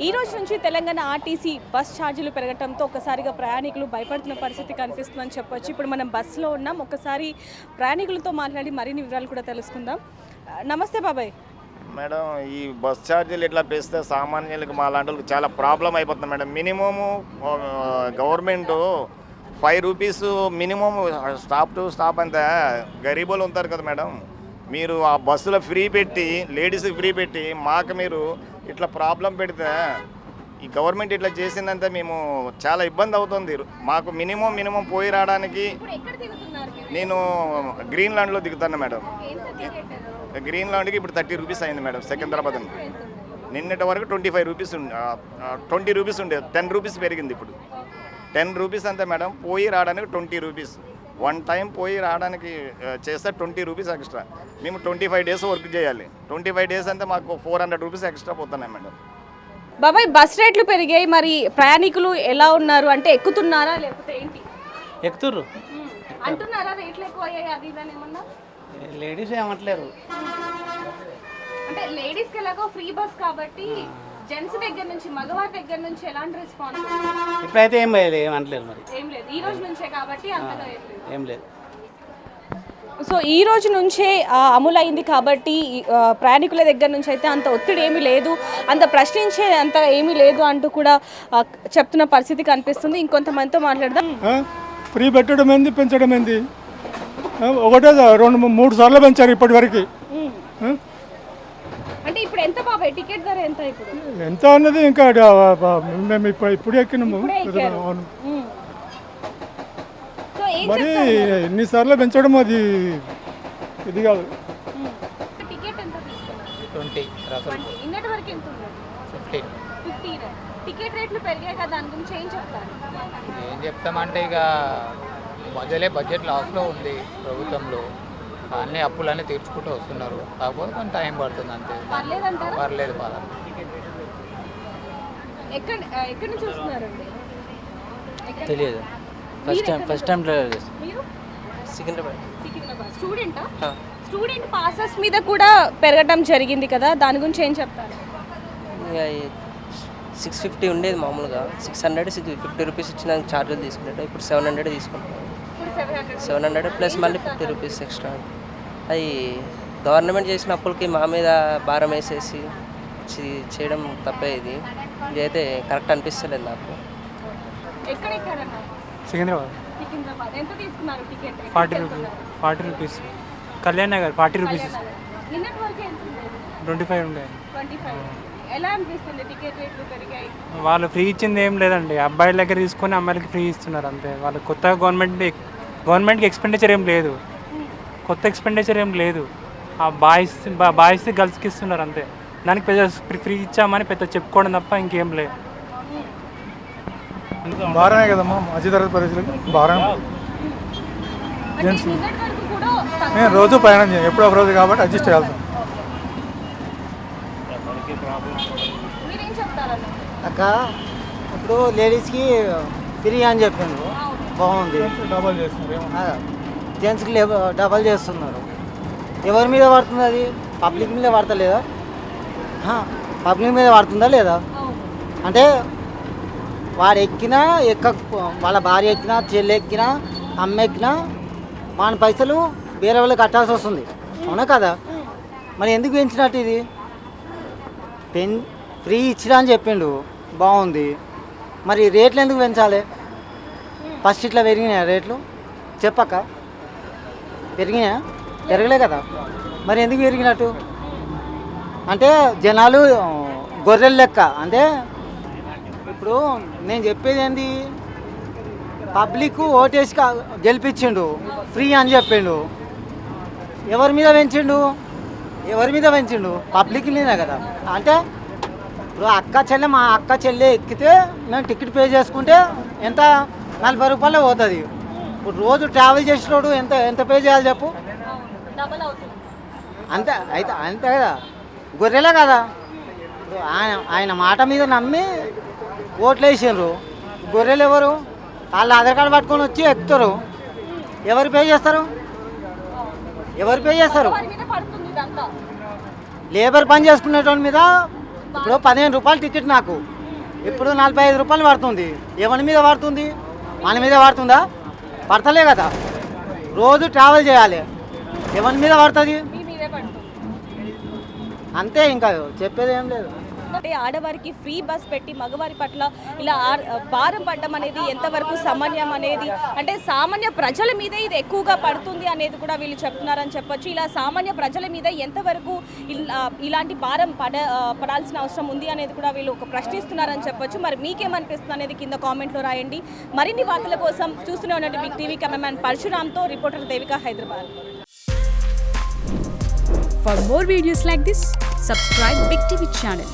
ఈ రోజు నుంచి తెలంగాణ ఆర్టీసీ బస్ ఛార్జీలు పెరగడంతో ఒకసారిగా ప్రయాణికులు భయపడుతున్న పరిస్థితి కనిపిస్తుందని చెప్పొచ్చు. ఇప్పుడు మనం బస్సులో ఉన్నాం, ఒకసారి ప్రయాణికులతో మాట్లాడి మరిన్ని వివరాలు కూడా తెలుసుకుందాం. నమస్తే బాబాయ్. మేడం, ఈ బస్ ఛార్జీలు ఇట్లా పెంచితే సామాన్యులకు మా లాంటి వాళ్ళకి చాలా ప్రాబ్లం అయిపోతుంది madam. Minimum government 5 rupees minimum stop to stop అంతా గరీబులు ఉంటారు కదా మేడం. మీరు ఆ బస్సులో ఫ్రీ పెట్టి, లేడీస్కి ఫ్రీ పెట్టి, మాకు మీరు ఇట్లా ప్రాబ్లం పెడితే ఈ గవర్నమెంట్ ఇట్లా చేసిందంటే మేము చాలా ఇబ్బంది అవుతుంది. మాకు మినిమం పోయి రావడానికి నేను గ్రీన్లాండ్లో దిగుతాను మేడం. గ్రీన్లాండ్కి ఇప్పుడు 30 రూపీస్ అయింది మేడం. సికింద్రాబాద్ నిన్నటి వరకు 25 రూపీస్ 20 రూపీస్ ఉండేది, 10 రూపీస్ పెరిగింది ఇప్పుడు 10 రూపీస్ అంతే మేడం. పోయి రావడానికి 20 రూపీస్, 1 టైం పోయి రావడానికి చేస్తే 20 రూపీస్ ఎక్స్ట్రా. మేము 25 డేస్ వర్క్ చేయాలి. 25 డేస్ అంటే మాకు 400 రూపీస్ ఎక్స్ట్రా పోతున్నాయి మేడం. బాబాయ్, బస్ రేట్లు పెరిగాయి, మరి ప్రయాణికులు ఎలా ఉన్నారు? అంటే ఎక్కుతున్నారా లేకపోతే ఏంటి? ఎక్కుతుర్రు అంటున్నారా రేట్లు ఎక్కువ అయ్యాయి అది ఇదని ఏమన్నా? లేడీస్ ఏమంటలేరు. అంటే లేడీస్కి ఎలాగో ఫ్రీ బస్ కాబట్టి జెంట్స్ దగ్గర నుంచి మగవారి దగ్గర నుంచి ఎలాంటి రెస్పాన్స్? ఇప్పుడైతే ఏమంటలేరు. మరి ఏం లేదు, ఈ రోజు నుంచే కాబట్టి అంతగా ఏం లేదు. సో ఈ రోజు నుంచే అమలైంది కాబట్టి ప్రయాణికుల దగ్గర నుంచి అయితే అంత ఒత్తిడి ఏమీ లేదు, అంత ప్రశ్నించే అంత ఏమీ లేదు అంటూ కూడా చెప్తున్న పరిస్థితి కనిపిస్తుంది. ఇంకొంతమందితో మాట్లాడదాం. ఫ్రీ పెట్టడం ఏంది, పెంచడం ఏంది? ఒకటే 2-3 సార్లు పెంచారు ఇప్పటి వరకు. అంటే ఇప్పుడు ఎంత బాబాయ్ టికెట్ ధర ఎంత? ఇప్పుడు ఎంత అన్నది ఇంకా మేము ఇప్పుడు ఎక్కినాము. మరి ఎన్నిసార్లు పెంచడం అది ఇది కాదు. టికెట్ ఎంత? 20. ఇన్నటి వరకు ఎంత ఉంది? 15. టికెట్ రేట్లు పెరిగాయి కదా, దాని గురించి ఏం చెప్తారు? ఏం చెప్తామంటే ఇక బడ్జెట్ లాస్లో ఉంది ప్రభుత్వంలో. అన్ని అప్పులన్నీ తీర్చుకుంటూ వస్తున్నారు, కాకపోతే కొంచెం టైం పడుతుంది అంతే. పర్లేదు ఎక్కడి నుంచి వస్తున్నారండి? తెలియదు, first time Secunderabad. Student passes మీద కూడా పెరగడం జరిగింది కదా, దాని గురించి ఏం చెప్తారు? 650 ఉండేది మామూలుగా, 650 రూపీస్ ఇచ్చిన ఛార్జీలు తీసుకున్నట్టు ఇప్పుడు 700 తీసుకుంటారు. 700 ప్లస్ మళ్ళీ 50 రూపీస్ ఎక్స్ట్రా. అది గవర్నమెంట్ చేసిన అప్పులకి మా మీద భారం వేసేసి చేయడం తప్పే. ఇదైతే కరెక్ట్ అనిపిస్తలేదు నాకు. సికింద్రాబాద్. ఎంత తీసుకున్నారు ticket? 40 rupees. Kalyan Nagar 40 rupees. 25 ఉండే. ఎలా అనిపిస్తుంది టికెట్ రేట్లు పెరిగాయి? వాళ్ళు ఫ్రీ ఇచ్చింది ఏం లేదండి, అబ్బాయిల దగ్గర తీసుకొని అమ్మాయిలకి ఫ్రీ ఇస్తున్నారు అంతే. వాళ్ళు కొత్తగా గవర్నమెంట్కి ఎక్స్పెండిచర్ ఏం లేదు, కొత్త ఎక్స్పెండిచర్ ఏం లేదు. ఆ బాయ్స్ గర్ల్స్కి ఇస్తున్నారు అంతే. దానికి పెద్ద ఫ్రీ ఇచ్చామని పెద్ద చెప్పుకోవడం తప్ప ఇంకేం లేదు. భారమే కదమ్మా, మధ్యతరగతి పరిస్థితులకి భారం. నేను రోజు ప్రయాణం చేయాలి, ఎప్పుడో ఒక రోజు కాబట్టి అడ్జస్ట్ చేయాల్సి. అక్క ఇప్పుడు లేడీస్కి ఫ్రీ అని చెప్పిండ్రు, బాగుంది. డబల్ చేస్తున్నారు, జెంట్స్కి డబల్ చేస్తున్నారు. ఎవరి మీద పడుతుంది అది? పబ్లిక్ మీద పడతలేదా? పబ్లిక్ మీద పడుతుందా లేదా? అంటే వాడు ఎక్కినా వాళ్ళ భార్య ఎక్కినా, చెల్లి ఎక్కినా, అమ్మ ఎక్కినా మన పైసలు వేరే వాళ్ళకి కట్టాల్సి వస్తుంది, అవునా కదా? మరి ఎందుకు పెంచినట్టు? ఇది ఫ్రీ ఇచ్చినా అని చెప్పిండు, బాగుంది. మరి రేట్లు ఎందుకు పెంచాలి? ఫస్ట్ ఇట్లా పెరిగినాయా రేట్లు? చెప్పక్క, పెరిగినాయా? పెరగలే కదా, మరి ఎందుకు పెరిగినట్టు? అంటే జనాలు గొర్రెల లెక్క. అంటే ఇప్పుడు నేను చెప్పేది ఏంది, పబ్లిక్ ఓటేసి గెలిపించిండు, ఫ్రీ అని చెప్పిండు. ఎవరి మీద పెంచిండు? పబ్లిక్ మీదే కదా. అంటే ఇప్పుడు మా అక్క చెల్లె ఎక్కితే మేము టికెట్ పే చేసుకుంటే ఎంత? 40 రూపాయలే పోతుంది. ఇప్పుడు రోజు ట్రావెల్ చేసినోడు ఎంత పే చేయాలి చెప్పు? అంతే కదా, గొర్రెలే కదా. ఇప్పుడు ఆయన మాట మీద నమ్మి ఓట్లు వేసిండ్రు. గొర్రెలు ఎవరు? వాళ్ళు ఆధార్ కార్డు పట్టుకొని వచ్చి ఎక్కుతారు. ఎవరు పే చేస్తారు? లేబర్ పని చేసుకునేటోడి మీద ఇప్పుడు 15 రూపాయలు టికెట్ నాకు, ఇప్పుడు 45 రూపాయలు పడుతుంది. ఎవరి మీద పడుతుంది? మన మీద పడుతుందా? పడతలే కదా. రోజు ట్రావెల్ చేయాలి, ఎవరి మీద పడుతుంది? మీ మీదే పడుతుంది. అంతే, ఇంకా చెప్పేది ఏం లేదు. అంటే ఆడవారికి ఫ్రీ బస్ పెట్టి మగవారి పట్ల ఇలా భారం పడడం అనేది ఎంతవరకు సమన్యం అనేది, అంటే సామాన్య ప్రజల మీదే ఇది ఎక్కువగా పడుతుంది అనేది కూడా వీళ్ళు చెప్తున్నారని చెప్పొచ్చు. ఇలా సామాన్య ప్రజల మీద ఎంతవరకు ఇలాంటి భారం పడాల్సిన అవసరం ఉంది అనేది కూడా వీళ్ళు ఒక ప్రశ్నిస్తున్నారని చెప్పొచ్చు. మరి మీకేమనిపిస్తుంది అనేది కింద కామెంట్లో రాయండి. మరిన్ని వార్తల కోసం చూస్తూనే ఉన్నట్టు బిగ్ టీవీ కెమెరామ్యాన్ పరశురామ్తో reporter Devika, Hyderabad. For more videos like this, subscribe Big TV channel.